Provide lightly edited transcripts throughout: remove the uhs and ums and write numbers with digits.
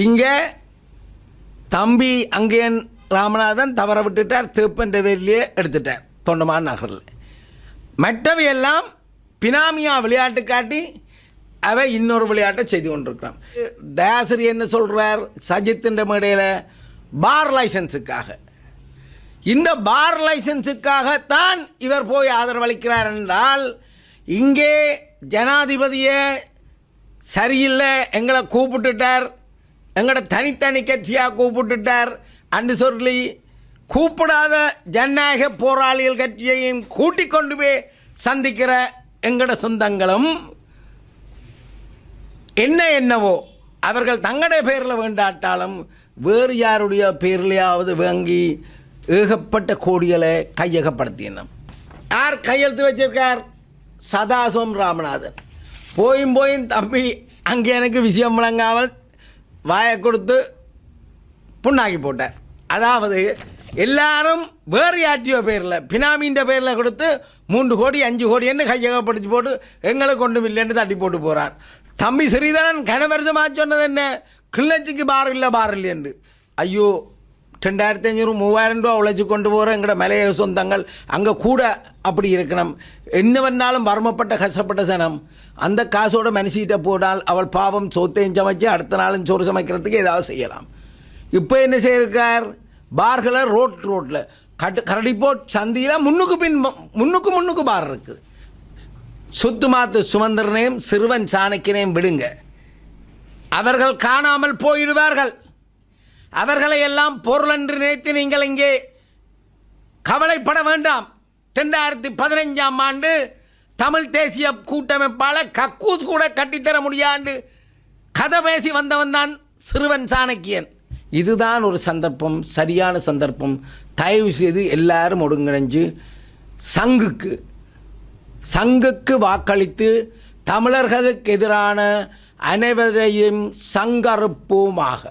இங்கே தம்பி அங்கேயன் ராமநாதன் தவற விட்டுட்டார், திருப்பன்ற பேர்லேயே எடுத்துட்டார் தொண்டமான் நகரில். மற்றவையெல்லாம் பினாமியா விளையாட்டு காட்டி அவை இன்னொரு விளையாட்டை செய்து கொண்டிருக்கிறான். தயாசிரி என்ன சொல்கிறார் சஜித்தின் மேடையில், பார் லைசன்ஸுக்காக, இந்த பார் லைசன்ஸுக்காகத்தான் இவர் போய் ஆதரவளிக்கிறார் என்றால், இங்கே ஜனாதிபதியை சரியில்லை எங்களை கூப்பிட்டுட்டார், எங்களோட தனித்தனி கட்சியாக கூப்பிட்டுட்டார் அன்று சொல்லி கூப்பிடாத ஜனநாயக போராளிகள் கட்சியையும் கூட்டிக் கொண்டு போய் சந்திக்கிற எங்களோட சொந்தங்களும் என்னவோ அவர்கள் தங்களுடைய பேரில் வேண்டாட்டாலும் வேறு யாருடைய பேர்லையாவது வாங்கி ஏகப்பட்ட கோடிகளை கையகப்படுத்தினோம். யார் கையெழுத்து வச்சிருக்கார்? சதாசிவம் ராமநாதன். போயும் தம்பி அங்கே எனக்கு விஷயம் விளங்காமல் வாயை கொடுத்து புண்ணாக்கி போட்டார். அதாவது எல்லாரும் வேறு யாற்றியோ பேரில் பினாமின்ற பேரில் கொடுத்து 3 கோடி 5 கோடி என்று கையகப்படுத்தி போட்டு எங்களை கொண்டு இல்லைன்னு தட்டி போட்டு போகிறார். தம்பி ஸ்ரீதரன் கனவரிசமாக சொன்னது என்ன, கிளர்ச்சிக்கு பார் இல்லை என்று. ஐயோ, 2500 3000 ரூபா உழைச்சி கொண்டு போகிற எங்களோட மலைய சொந்தங்கள் அங்கே கூட அப்படி இருக்கணும். என்ன பண்ணாலும் வறுமப்பட்ட கஷ்டப்பட்ட சனம் அந்த காசோட மனசிட்ட போனால் அவள் பாவம் சோத்தையும் சமைச்சு அடுத்த நாளும் சோறு சமைக்கிறதுக்கு ஏதாவது செய்யலாம். இப்போ என்ன செய்யிருக்கார்? பார்களை ரோட்டில் கரடிப்போட் சந்தியில் முன்னுக்கு பார் இருக்குது. சுத்துமாத்து சுமந்திரனையும் சிறுவன் சாணக்கினையும் விடுங்க, அவர்கள் காணாமல் போயிடுவார்கள். அவர்களை எல்லாம் பொருள் என்று நினைத்து நீங்கள் இங்கே கவலைப்பட வேண்டாம். 2015ஆம் ஆண்டு தமிழ் தேசிய கூட்டமைப்பால் கக்கூஸ் கூட கட்டித்தர முடியாது கதை பேசி வந்தவன் தான் சிறுவன் சாணக்கியன். இதுதான் ஒரு சந்தர்ப்பம், சரியான சந்தர்ப்பம். தயவு செய்து எல்லாரும் ஒருங்கிணைஞ்சு சங்குக்கு வாக்களித்து தமிழர்களுக்கு எதிரான அனைவரையும் சங்கறுப்போமாக.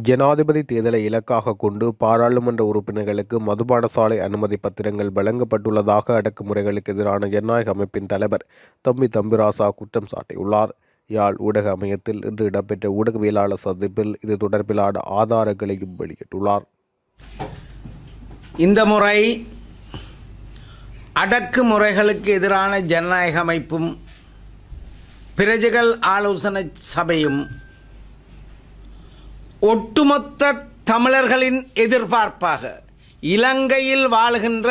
ஜனாதிபதி தேர்தலை இலக்காக கொண்டு பாராளுமன்ற உறுப்பினர்களுக்கு மதுபான சாலை அனுமதி பத்திரங்கள் வழங்கப்பட்டுள்ளதாக அடக்குமுறைகளுக்கு எதிரான ஜனநாயக அமைப்பின் தலைவர் தம்பிராசா குற்றம் சாட்டியுள்ளார். யாழ் ஊடக அமையத்தில் இன்று இடம்பெற்ற ஊடகவியலாளர் சந்திப்பில் இது தொடர்பிலான ஆதாரங்களையும் வெளியிட்டுள்ளார். இந்த முறை அடக்குமுறைகளுக்கு எதிரான ஜனநாயக அமைப்பும் பிரஜைகள் ஆலோசனை சபையும் ஒட்டுமொத்த தமிழர்களின் எதிர்பார்ப்பாக இலங்கையில் வாழ்கின்ற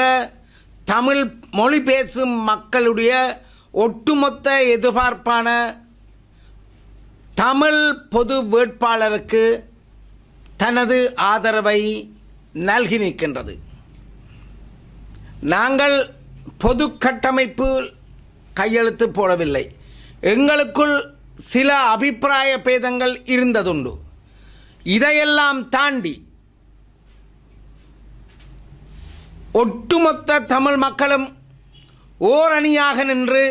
தமிழ் மொழி பேசும் மக்களுடைய ஒட்டுமொத்த எதிர்பார்ப்பான தமிழ் பொது வேட்பாளருக்கு தனது ஆதரவை நல்கி நிற்கின்றது. நாங்கள் பொது கட்டமைப்பு கையெழுத்து போடவில்லை. எங்களுக்குள் சில அபிப்பிராய பேதங்கள் இருந்ததுண்டு. இதையெல்லாம் தாண்டி ஒட்டுமொத்த தமிழ் மக்களும் ஓரணியாக நின்று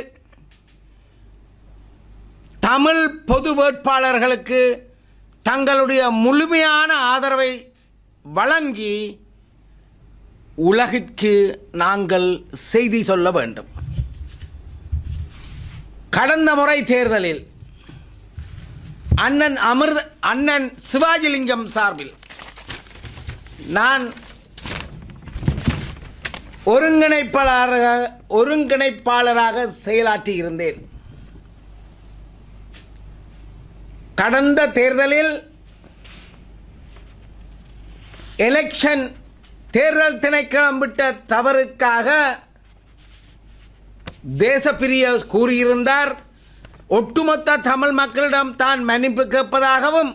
தமிழ் பொது வேட்பாளர்களுக்கு தங்களுடைய முழுமையான ஆதரவை வழங்கி உலகிற்கு நாங்கள் செய்தி சொல்ல வேண்டும். கடந்த முறை தேர்தலில் அண்ணன் சிவாஜிலிங்கம் சார்பில் நான் ஒருங்கிணைப்பாளராக செயலாற்றி இருந்தேன். கடந்த தேர்தலில் தேர்தல் திணைக்களம் விட்ட தவறுக்காக தேசப்பிரிய கூறியிருந்தார். ஒட்டுமொத்த தமிழ் மக்களிடம் தான் மன்னிப்பு கேட்பதாகவும்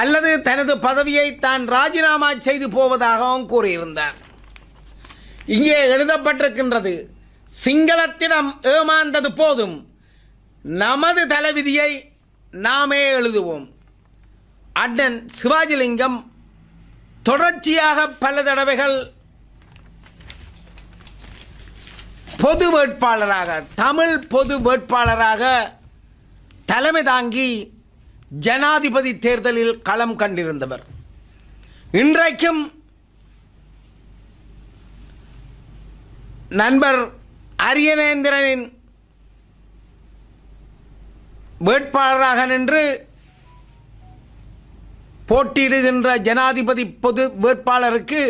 அல்லது தனது பதவியை தான் ராஜினாமா செய்து போவதாகவும் கூறியிருந்தார். இங்கே எழுதப்பட்டிருக்கின்றது, சிங்களத்திடம் ஏமாந்தது போதும், நமது தலைவிதியை நாமே எழுதுவோம். அண்ணன் சிவாஜிலிங்கம் தொடர்ச்சியாக பல தடவைகள் பொது வேட்பாளராக தமிழ் பொது வேட்பாளராக தலைமை தாங்கி ஜனாதிபதி தேர்தலில் களம் கண்டிருந்தவர். இன்றைக்கும் நண்பர் அரியநேந்திரனின் வேட்பாளராக நின்று போட்டியிடுகின்ற ஜனாதிபதி பொது வேட்பாளருக்கு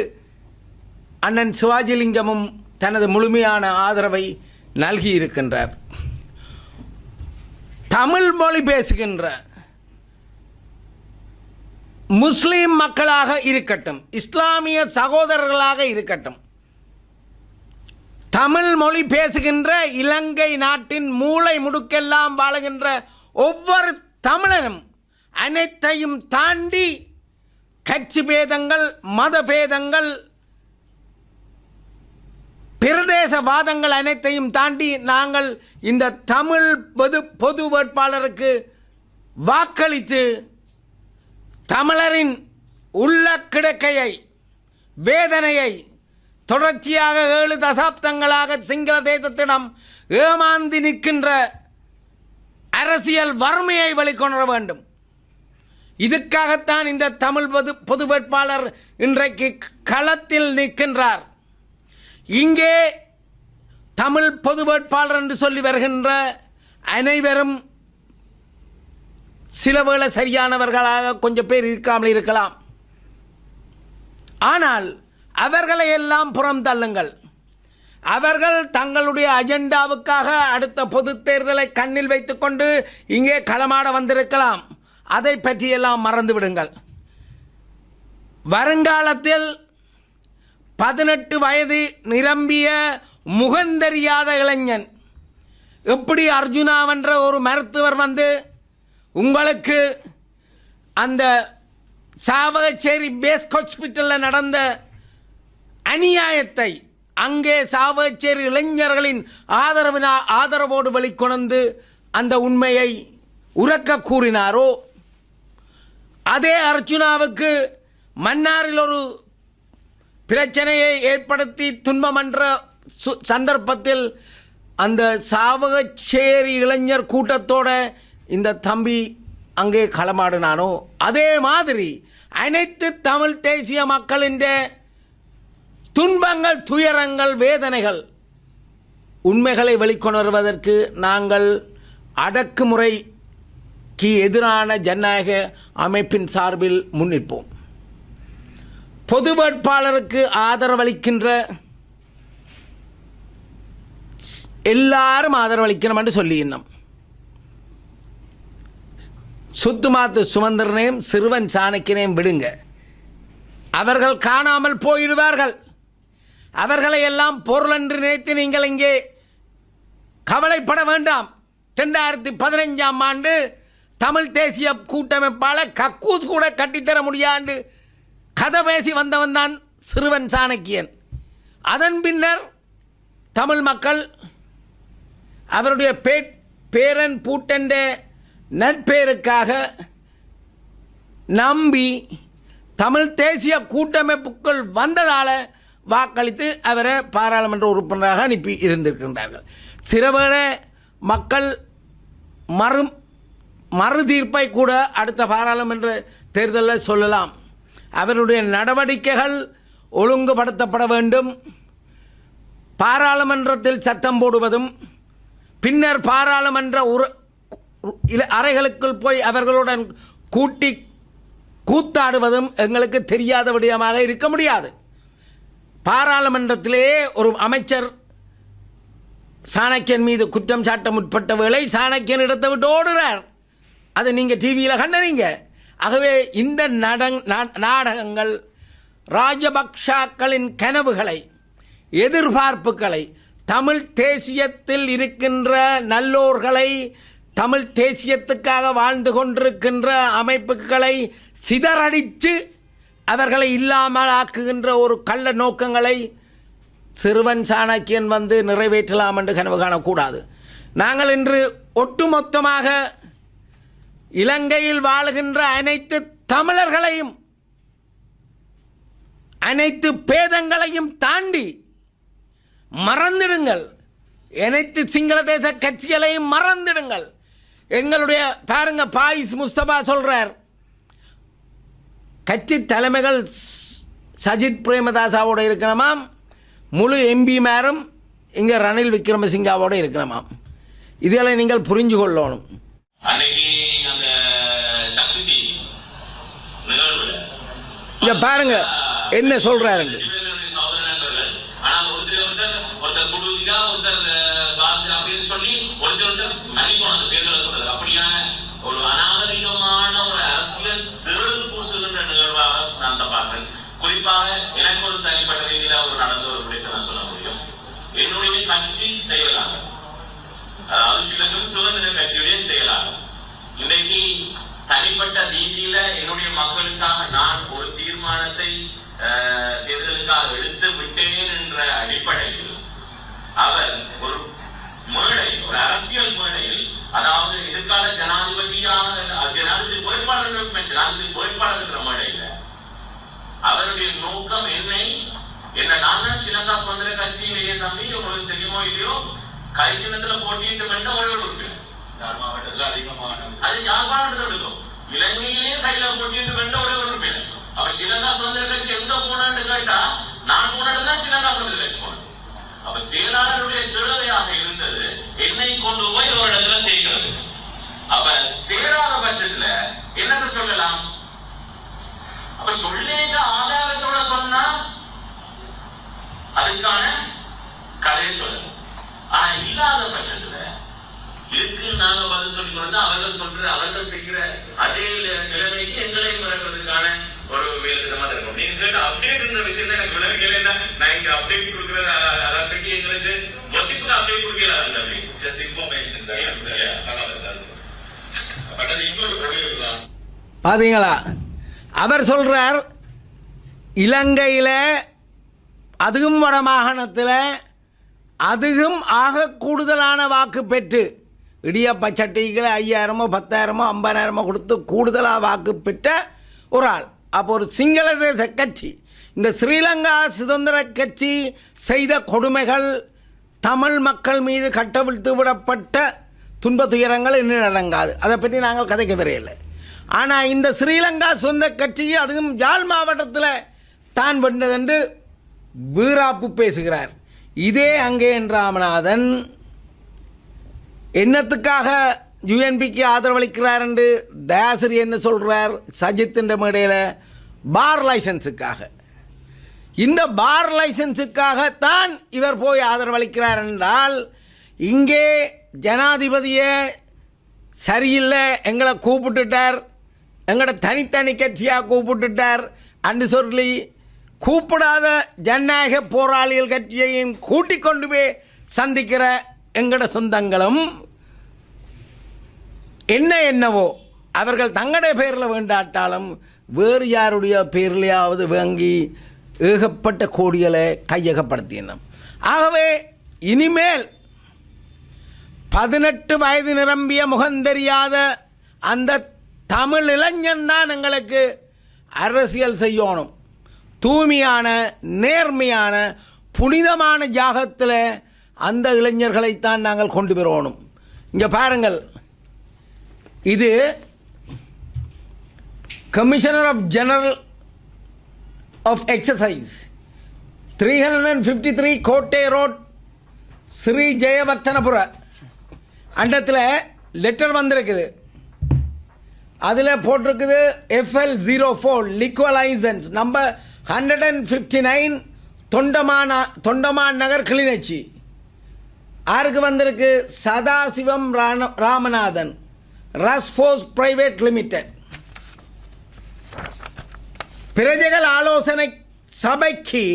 அண்ணன் சிவாஜிலிங்கமும் தனது முழுமையான ஆதரவை நல்கியிருக்கின்றார். தமிழ் மொழி பேசுகின்ற முஸ்லீம் மக்களாக இருக்கட்டும், இஸ்லாமிய சகோதரர்களாக இருக்கட்டும், தமிழ் மொழி பேசுகின்ற இலங்கை நாட்டின் மூளை முடுக்கெல்லாம் வாழுகின்ற ஒவ்வொரு தமிழனும் அனைத்தையும் தாண்டி கட்சி பேதங்கள், மத பேதங்கள், பிரதேசவாதங்கள் அனைத்தையும் தாண்டி நாங்கள் இந்த தமிழ் பொது வேட்பாளருக்கு வாக்களித்து தமிழரின் உள்ள கிடக்கையை, வேதனையை தொடர்ச்சியாக 7 தசாப்தங்களாக சிங்கள தேசத்திடம் ஏமாந்து நிற்கின்ற அரசியல் வறுமையை வெளிக்கொணர வேண்டும். இதுக்காகத்தான் இந்த தமிழ் பொது வேட்பாளர் இன்றைக்கு களத்தில் நிற்கின்றார். இங்கே தமிழ் பொது வேட்பாளர் என்று சொல்லி வருகின்ற அனைவரும் சில வேளை சரியானவர்களாக கொஞ்சம் பேர் இருக்காமல் இருக்கலாம். ஆனால் அவர்களை எல்லாம் புறம் தள்ளுங்கள். அவர்கள் தங்களுடைய அஜெண்டாவுக்காக அடுத்த பொது தேர்தலை கண்ணில் வைத்துக்கொண்டு இங்கே களமாட வந்திருக்கலாம். அதை பற்றியெல்லாம் மறந்து விடுங்கள். வருங்காலத்தில் 18 வயது நிரம்பிய முகந்தெரியாத இளைஞன் எப்படி அர்ஜுனாவென்ற ஒரு மருத்துவர் வந்து உங்களுக்கு அந்த சாவகச்சேரி பேஸ் ஹாஸ்பிட்டலில் நடந்த அநியாயத்தை அங்கே சாவகச்சேரி இளைஞர்களின் ஆதரவோடு வெளிக்கொணர்ந்து அந்த உண்மையை உரக்க கூறினாரோ, அதே அர்ஜுனாவுக்கு மன்னாரில் ஒரு பிரச்சனையை ஏற்படுத்தி துன்பமன்ற சந்தர்ப்பத்தில் அந்த சாவகச்சேரி இளைஞர் கூட்டத்தோட இந்த தம்பி அங்கே களமாடினானோ, அதே மாதிரி அனைத்து தமிழ் தேசிய மக்களின் துன்பங்கள், துயரங்கள், வேதனைகள், உண்மைகளை வெளிக்கொணர்வதற்கு நாங்கள் அடக்குமுறைக்கு எதிரான ஜனநாயக அமைப்பின் சார்பில் முன்னிற்போம். பொது வேட்பாளருக்கு ஆதரவளிக்கின்ற எல்லாரும் ஆதரவளிக்கணும் என்று சொல்லி இன்னும் சுத்துமாத்து சுமந்திரனையும் சிறுவன் சாணக்கியனையும் விடுங்க. அவர்கள் காணாமல் போயிடுவார்கள். அவர்களை எல்லாம் பொருள் என்று நினைத்து நீங்கள் இங்கே கவலைப்பட வேண்டாம். 2015ஆம் ஆண்டு தமிழ் தேசிய கூட்டமைப்பால் கக்கூஸ் கூட கட்டித்தர முடியாது கதை பேசி வந்தவன் தான் சிறுவன் சாணக்கியன். அதன் பின்னர் தமிழ் மக்கள் அவருடைய பேரன் பூட்டென்ற நட்பேருக்காக நம்பி தமிழ் தேசிய கூட்டமைப்புக்குள் வந்ததால் வாக்களித்து அவரை பாராளுமன்ற உறுப்பினராக அனுப்பி இருந்திருக்கின்றார்கள். சிலவேளை மக்கள் மறு தீர்ப்பை கூட அடுத்த பாராளுமன்ற தேர்தலில் சொல்லலாம். அவருடைய நடவடிக்கைகள் ஒழுங்குபடுத்தப்பட வேண்டும். பாராளுமன்றத்தில் சத்தம் போடுவதும் பின்னர் பாராளுமன்ற அறைகளுக்குள் போய் அவர்களுடன் கூத்தாடுவதும் எங்களுக்கு தெரியாத விடயமாக இருக்க முடியாது. பாராளுமன்றத்திலே ஒரு அமைச்சர் சாணக்கியன் மீது குற்றம் சாட்ட முற்பட்ட வேளை சாணக்கியன் இடத்தை விட்டு ஓடுறார். அதை நீங்கள் டிவியில் கண்டனீங்க. ஆகவே இந்த நாடகங்கள் ராஜபக்ஷாக்களின் கனவுகளை, எதிர்பார்ப்புகளை, தமிழ் தேசியத்தில் இருக்கின்ற நல்லோர்களை, தமிழ் தேசியத்துக்காக வாழ்ந்து கொண்டிருக்கின்ற அமைப்புகளை சிதறடித்து அவர்களை இல்லாமல் ஆக்குகின்ற ஒரு கள்ள நோக்கங்களை சிறுவன் சாணக்கியன் வந்து நிறைவேற்றலாம் என்று கனவு காணக்கூடாது. நாங்கள் இன்று ஒட்டுமொத்தமாக இலங்கையில் வாழுகின்ற அனைத்து தமிழர்களையும், அனைத்து பேதங்களையும் தாண்டி மறந்திடுங்கள். அனைத்து சிங்கள தேச கட்சிகளையும் மறந்திடுங்கள். எங்களுடைய பாருங்க, பாயிஸ் முஸ்தபா சொல்றார், கட்சி தலைமைகள் சஜித் பிரேமதாசாவோடு இருக்கணுமாம், முழு எம்பிமாரும் இங்கே ரணில் விக்ரமசிங்காவோடு இருக்கணுமாம். இதில் நீங்கள் புரிஞ்சு கொள்ளணும். இங்க பாருங்க என்ன சொல்றாரு. ஒரு அநாகரிகமான ஒரு அரசியல் சிறு பூசுகின்ற நிகழ்வாக நான் பார்க்கிறேன். குறிப்பாக எனக்கு ஒரு தனிப்பட்ட ரீதியில ஒரு நடந்த ஒரு விடயத்தை நான் சொல்ல முடியும். என்னுடைய கட்சி செயலாளர், அதாவது சிலருக்கு சுதந்திர கட்சியுடைய செயலாளர், இன்றைக்கு தனிப்பட்ட ரீதியில என்னுடைய மக்களுக்காக நான் ஒரு தீர்மானத்தை தேர்தலுக்காக எடுத்து விட்டேன் என்ற அடிப்படையில் அவர் ஒரு மேடை, ஒரு அரசியல் மேடையில், அதாவது எதிர்கால ஜனாதிபதியாக ஜனாதிபதி வேட்பாளர் என்ற மேடையில அவருடைய நோக்கம் என்ன நான் ஸ்ரீலங்கா சுதந்திர கட்சியிலேயே தம்பி உங்களுக்கு தெரியுமோ இல்லையோ கை சின்னத்துல போட்டிட்டு வேண்ட ஒரே உறுப்பினர் மாவட்டத்தில் அதிகமான அது யார் மாவட்டத்தில் இருக்கும் இலங்கையிலேயே கையில போட்டிட்டு வேண்ட ஒரே உறுப்பினர். அப்ப ஸ்ரீலங்கா சுதந்திர கட்சி எங்க போனான்னு கேட்டா நான் போனதுதான் ஸ்ரீலங்கா சுதந்திர கட்சி போனது. அப்ப செயலாளருடைய தேவையாக இருந்தது என்னை கொண்டு போய் ஒரு இடத்துல சேர்க்கிறது. அப்ப சேராத பட்சத்துல என்னன்னு சொல்லலாம்? அப்ப சொல்லேங்க ஆதாரத்தோட சொன்னா அதுக்கான கதையை சொல்லணும். ஆனா இல்லாத பட்சத்துல இதுக்கு நாங்க பதில் சொல்லி வந்து அவர்கள் செய்கிற அதே நிலைமைக்கு எங்களையும் இறக்குறதுக்கான ஒரு வேலைமா இருக்கும். நீங்க கேட்ட அப்டேட் விஷயம் தான் எனக்கு விளங்கல. நான் இங்க அப்டேட் கொடுக்கறது அதை பற்றி எங்களுக்கு வசிப்புக்கு அப்டேட் கொடுக்கல. ஜஸ்ட் இன்ஃபர்மேஷன் பாத்தீங்களா? அவர் சொல்றார் இலங்கையில அதுவும் வட மாகாணத்தில் அதுவும் ஆக கூடுதலான வாக்கு பெற்று இடியப்ப சட்டிகளை 5000 10,000 50,000 கொடுத்து கூடுதலாக வாக்கு பெற்ற ஒரு ஆள். அப்போ ஒரு சிங்கள தேச கட்சி இந்த ஸ்ரீலங்கா சுதந்திர கட்சி செய்த கொடுமைகள், தமிழ் மக்கள் மீது கட்டவிழ்த்து விடப்பட்ட துன்ப துயரங்கள் இன்னும் அடங்காது. அதை பற்றி நாங்கள் கதைக்க வரையில்லை. ஆனால் இந்த ஸ்ரீலங்கா சுதந்திர கட்சி அதுவும் யாழ் மாவட்டத்தில் தான் வென்றதென்று வீராப்பு பேசுகிறார். இதே அங்கே ராமநாதன் என்னத்துக்காக யுஎன்பிக்கு ஆதரவளிக்கிறார் என்று தயாசிரி என்ன சொல்கிறார் சஜித் என்ற மேடையில்? பார் லைசன்ஸுக்காக. இந்த பார் லைசன்ஸுக்காகத்தான் இவர் போய் ஆதரவளிக்கிறார் என்றால் இங்கே ஜனாதிபதியை சரியில்லை, எங்களை கூப்பிட்டுட்டார், எங்களோட தனித்தனி கட்சியாக கூப்பிட்டுட்டார் அன்று சொல்லி கூப்பிடாத ஜனநாயக போராளிகள் கட்சியையும் கூட்டிக் கொண்டு போய் சந்திக்கிற எங்களோட சொந்தங்களும் என்னவோ அவர்கள் தங்களுடைய பேரில் வேண்டாட்டாலும் வேறு யாருடைய பேர்லையாவது வாங்கி ஏகப்பட்ட கோடிகளை கையகப்படுத்தினோம். ஆகவே இனிமேல் 18 வயது நிரம்பிய முகந்தெரியாத அந்த தமிழ் இளைஞன் தான் எங்களுக்கு அரசியல் செய்யணும். தூய்மையான நேர்மையான புனிதமான ஜாகத்தில் அந்த இளைஞர்களைத்தான் நாங்கள் கொண்டு வரணும். இங்கே பாருங்கள், இது commissioner of general of excise 353 Kottai road Sri Jayawardenepura அண்டத்தில் லெட்டர் வந்திருக்குது. அதில் போட்டிருக்குது FL04 liquor license number 159 Thondaman Nagar Kilinochchi. யாருக்கு வந்திருக்கு? சதாசிவம் ராமநாதன், ரஸ்போஸ் பிரைவேட் லிமிடெட். பிரஜைகள் ஆலோசனை சபைக்கு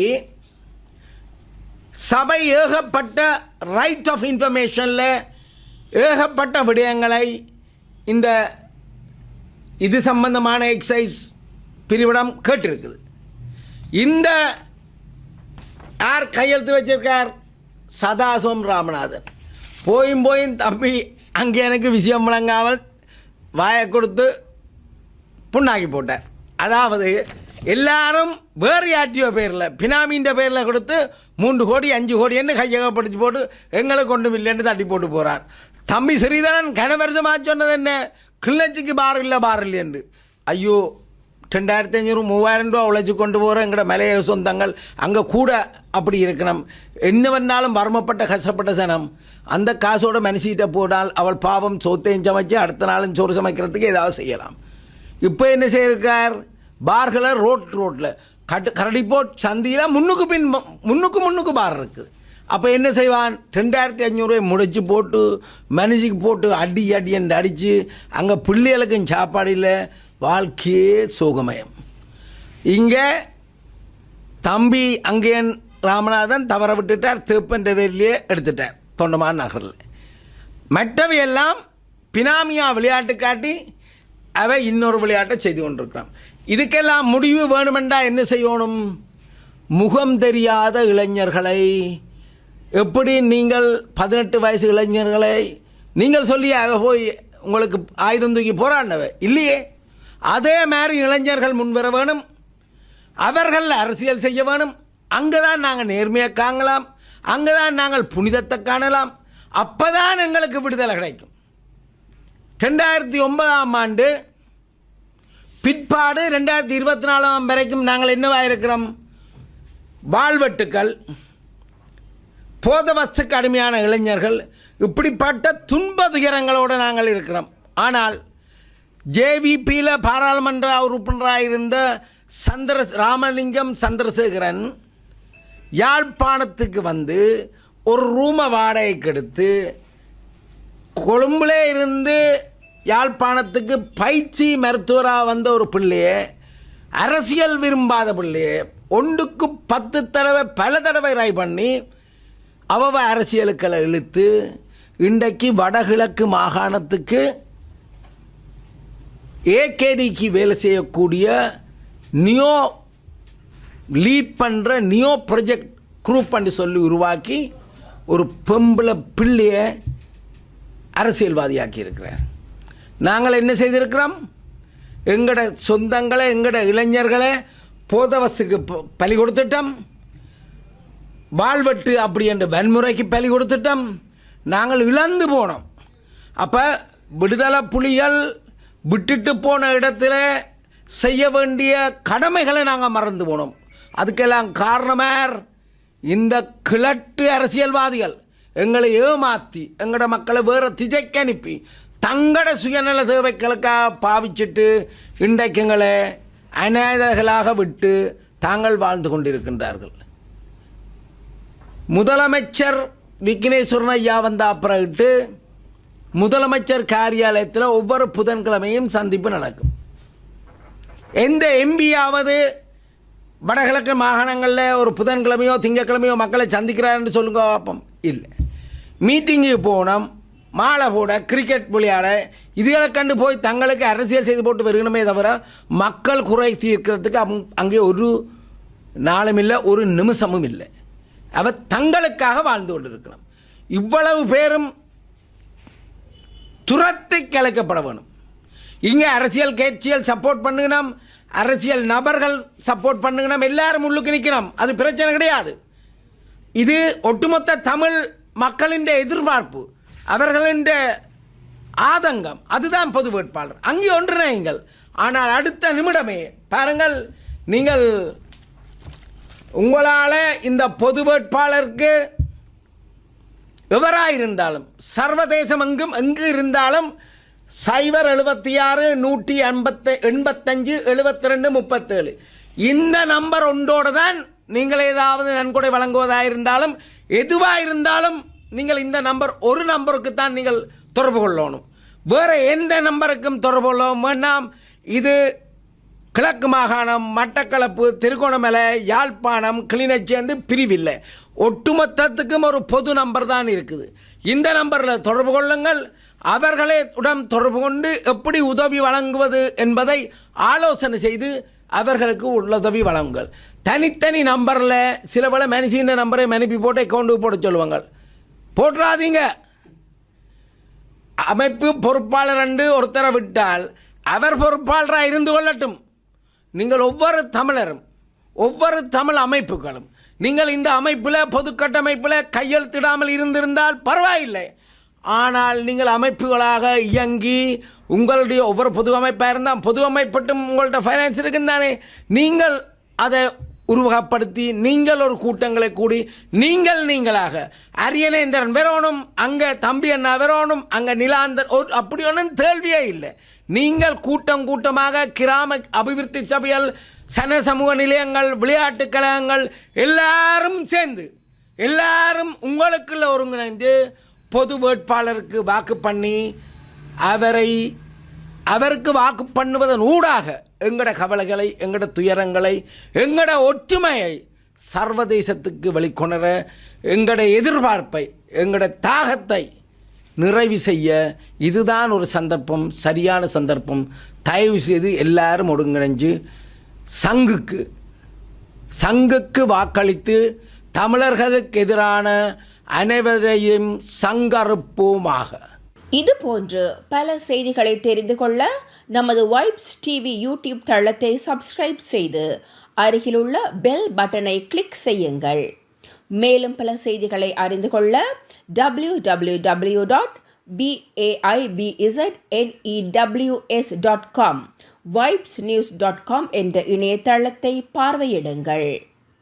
சபை ஏகப்பட்ட ரைட் ஆஃப் இன்ஃபர்மேஷனில் ஏகப்பட்ட விடயங்களை இந்த இது சம்பந்தமான எக்ஸைஸ் பிரிவிடம் கேட்டிருக்குது. இந்த யார் கையெழுத்து வச்சிருக்கார்? சதாசிவம் ராமநாதன். போயும் தம்பி அங்கே எனக்கு விஷயம் வழங்காமல் வாயை கொடுத்து புண்ணாக்கி போட்டார். அதாவது எல்லாரும் வேறு யாற்றியோ பேரில் பினாமின்ற பேரில் கொடுத்து 3 கோடி 5 கோடி என்று கையகப்படுத்தி போட்டு எங்களுக்கு ஒன்றும் இல்லைன்னு தட்டி போட்டு போகிறார். தம்பி ஸ்ரீதரன் கனவரிசமாக சொன்னது என்ன? கிளிநொச்சிக்கு பார் இல்லை என்று. ஐயோ, 2500 3000 ரூபா உழைச்சி கொண்டு போகிற எங்களோட மலைய சொந்தங்கள் அங்கே கூட அப்படி இருக்கணும். என்ன வேணாலும் வறுமப்பட்ட கஷ்டப்பட்ட சனம் அந்த காசோட மனுஷிட்ட போனால் அவள் பாவம் சோத்தையும் சமைச்சு அடுத்த நாளும் சோறு சமைக்கிறதுக்கு ஏதாவது செய்யலாம். இப்போ என்ன செய்யிருக்கார், பார்களை ரோட்டில் கரடிப்போட் சந்தியில் முன்னுக்கு பார் இருக்குது. அப்போ என்ன செய்வான், 2500 முடிச்சு போட்டு மனுஷிக்கு போட்டு அடி என்று அடித்து அங்கே பிள்ளைகளுக்கும் சாப்பாடு இல்லை, வாழ்க்கையே சோகமயம். இங்கே தம்பி அங்கேயன் ராமநாதன் தவற விட்டுட்டார், தேப்பன்ற வேர்லேயே எடுத்துட்டார் தொண்டமான் நகரில். மற்றவையெல்லாம் பினாமியா விளையாட்டு காட்டி அவை இன்னொரு விளையாட்டை செய்து கொண்டிருக்கிறான். இதுக்கெல்லாம் முடிவு வேணுமெண்டா என்ன செய்யணும், முகம் தெரியாத இளைஞர்களை எப்படி நீங்கள் 18 வயசு இளைஞர்களை நீங்கள் சொல்லி அவ போய் உங்களுக்கு ஆயுதம் தூக்கி போராடினவை இல்லையே, அதே மாதிரி இளைஞர்கள் முன்வர வேணும், அவர்கள் அரசியல் செய்ய வேணும். அங்கே தான் நாங்கள் நேர்மையை காணலாம், அங்கே தான் நாங்கள் புனிதத்தை காணலாம், அப்போ தான் எங்களுக்கு விடுதலை கிடைக்கும். 2009ஆம் ஆண்டு பிற்பாடு 2024 வரைக்கும் நாங்கள் என்னவாக இருக்கிறோம், வாழ்வெட்டுக்கள், போதவஸ்துக்கு அடிமையான இளைஞர்கள், இப்படிப்பட்ட துன்ப துயரங்களோடு நாங்கள் இருக்கிறோம். ஆனால் ஜேவிபியில் பாராளுமன்ற உறுப்பினராக இருந்த ராமலிங்கம் சந்திரசேகரன் யாழ்ப்பாணத்துக்கு வந்து ஒரு ரூமை வாடகைக்கு எடுத்து கொழும்புலே இருந்து யாழ்ப்பாணத்துக்கு பயிற்சி மருத்துவராக வந்த ஒரு பிள்ளையை, அரசியல் விரும்பாத பிள்ளையை ஒன்றுக்கு 10 தடவை பல தடவை ராய் பண்ணி அவ அரசியலுக்களை இழுத்து இன்றைக்கு வடகிழக்கு மாகாணத்துக்கு ஏகேடிக்கு வேலை செய்யக்கூடிய நியோ லீட் பண்ணுற நியோ ப்ரொஜெக்ட் குரூப் என்று சொல்லி உருவாக்கி ஒரு பொம்பளை பிள்ளையை அரசியல்வாதியாக்கி இருக்கிறார். நாங்கள் என்ன செய்திருக்கிறோம், எங்களோட சொந்தங்களை எங்களோட இளைஞர்களை போதவசுக்கு பலி கொடுத்துட்டோம், வாழ்வெட்டு அப்படி என்ற வன்முறைக்கு பலி கொடுத்துட்டோம், நாங்கள் இழந்து போனோம். அப்போ விடுதலை புலிகள் விட்டுட்டு போன இடத்துல செய்ய வேண்டிய கடமைகளை நாங்கள் மறந்து போனோம். அதுக்கெல்லாம் காரணமார் இந்த கிழட்டு அரசியல்வாதிகள் எங்களை ஏமாற்றி எங்களோட மக்களை வேறு திசைக்கு அனுப்பி தங்களோட சுயநல தேவைகளுக்காக பாவிச்சிட்டு இன்றைக்கு எங்களை அநாதைகளாக விட்டு தாங்கள் வாழ்ந்து கொண்டிருக்கின்றார்கள். முதலமைச்சர் விக்னேஸ்வரன் ஐயா வந்த அப்புறம்ட்டு முதலமைச்சர் காரியாலயத்தில் ஒவ்வொரு புதன்கிழமையும் சந்திப்பு நடக்கும். எந்த எம்பியாவது வடகிழக்கு மாகாணங்களில் ஒரு புதன்கிழமையோ திங்கக்கிழமையோ மக்களை சந்திக்கிறாருன்னு சொல்லுங்க பார்ப்போம். இல்லை, மீட்டிங்கு போனோம், மாலை போட, கிரிக்கெட் விளையாட, இதுகளை கண்டு போய் தங்களுக்கு அரசியல் செய்து போட்டு வருகணுமே தவிர மக்கள் குறை தீர்க்கிறதுக்கு அங்கே ஒரு நாளும் இல்லை, ஒரு நிமிஷமும் இல்லை. அவர் தங்களுக்காக வாழ்ந்து கொண்டிருக்கணும். இவ்வளவு பேரும் துரத்தி கலைக்கப்பட வேணும். இங்கே அரசியல் கட்சிகள் சப்போர்ட் பண்ணுங்கணும், அரசியல் நபர்கள் சப்போர்ட் பண்ணுங்கணும், எல்லாரும் உள்ளுக்கு நிற்கணும், அது பிரச்சனை கிடையாது. இது ஒட்டுமொத்த தமிழ் மக்களின் எதிர்பார்ப்பு, அவர்களின் ஆதங்கம், அதுதான் பொது வேட்பாளர். அங்கே ஒன்றிணையுங்கள். ஆனால் அடுத்த நிமிடமே பாருங்கள், நீங்கள் உங்களால் இந்த பொது வேட்பாளருக்கு எவராயிருந்தாலும் சர்வதேசம் எங்கு இருந்தாலும் 076 185 72 37 இந்த நம்பர் ஒன்றோடு தான் நீங்கள் ஏதாவது நன்கொடை வழங்குவதாக இருந்தாலும் எதுவாக இருந்தாலும் நீங்கள் இந்த நம்பர், ஒரு நம்பருக்கு தான் நீங்கள் தொடர்பு கொள்ளணும். வேறு எந்த நம்பருக்கும் தொடர்பு கொள்ளவும் வேண்டாம். இது கிழக்கு மாகாணம், மட்டக்களப்பு, திருகோணமலை, யாழ்ப்பாணம், கிளிநொச்சி என்று பிரிவில்லை. ஒட்டுமொத்தத்துக்கும் ஒரு பொது நம்பர் தான் இருக்குது. இந்த நம்பரில் தொடர்பு கொள்ளுங்கள். அவர்களே உடன் தொடர்பு கொண்டு எப்படி உதவி வழங்குவது என்பதை ஆலோசனை செய்து அவர்களுக்கு உதவி வழங்குங்கள். தனித்தனி நம்பரில் சில பல மனுஷின் நம்பரை மனுப்பி போட்டு அக்கௌண்ட்டுக்கு போட சொல்லுவாங்க. போட்டுறாதீங்க. அமைப்பு பொறுப்பாளர் என்று ஒருத்தரை விட்டால் அவர் பொறுப்பாளராக இருந்து கொள்ளட்டும். நீங்கள் ஒவ்வொரு தமிழரும், ஒவ்வொரு தமிழ் அமைப்புகளும் நீங்கள் இந்த அமைப்பில், பொது கட்டமைப்பில் கையெழுத்திடாமல் இருந்திருந்தால் பரவாயில்லை. ஆனால் நீங்கள் அமைப்புகளாக இயங்கி உங்களுடைய ஒவ்வொரு பொது அமைப்பாக இருந்தால், பொது அமைப்பட்டும் உங்கள்கிட்ட ஃபைனான்ஸ் இருக்குன்னு தானே, நீங்கள் அதை உருவகப்படுத்தி நீங்கள் ஒரு கூட்டங்களை கூடி நீங்களாக அரியநேந்திரன் வரணும், அங்கே தம்பி அண்ணா வரணும், அங்கே நிலாந்தன் அப்படி ஒன்றும் கேள்வியே இல்லை. நீங்கள் கூட்டமாக கிராம அபிவிருத்தி சபைகள், சன சமூக நிலையங்கள், விளையாட்டுக் கழகங்கள் எல்லாரும் சேர்ந்து எல்லாரும் உங்களுக்குள்ள ஒருங்கிணைந்து பொது வேட்பாளருக்கு வாக்கு பண்ணி அவருக்கு வாக்கு பண்ணுவதன் ஊடாக எங்கட கவலைகளை, எங்கட துயரங்களை, எங்கட ஒற்றுமையை சர்வதேசத்துக்கு வெளிக்கொணர, எங்கட எதிர்பார்ப்பை, எங்கட தாகத்தை நிறைவு செய்ய இதுதான் ஒரு சந்தர்ப்பம், சரியான சந்தர்ப்பம். தயவு செய்து எல்லாரும் ஒருங்கிணைஞ்சு சங்குக்கு வாக்களித்து தமிழர்களுக்கு எதிரான அனைவரையும் சங்கறுப்போமாக. இது போன்று பல செய்திகளை தெரிந்து கொள்ள நமது வைப்ஸ் டிவி யூடியூப் தளத்தை சப்ஸ்கிரைப் செய்து அருகிலுள்ள பெல் பட்டனை கிளிக் செய்யுங்கள். மேலும் பல செய்திகளை அறிந்து கொள்ள www.vaibznews.com, vibesnews.com என்ற இணையதளத்தை பார்வையிடுங்கள்.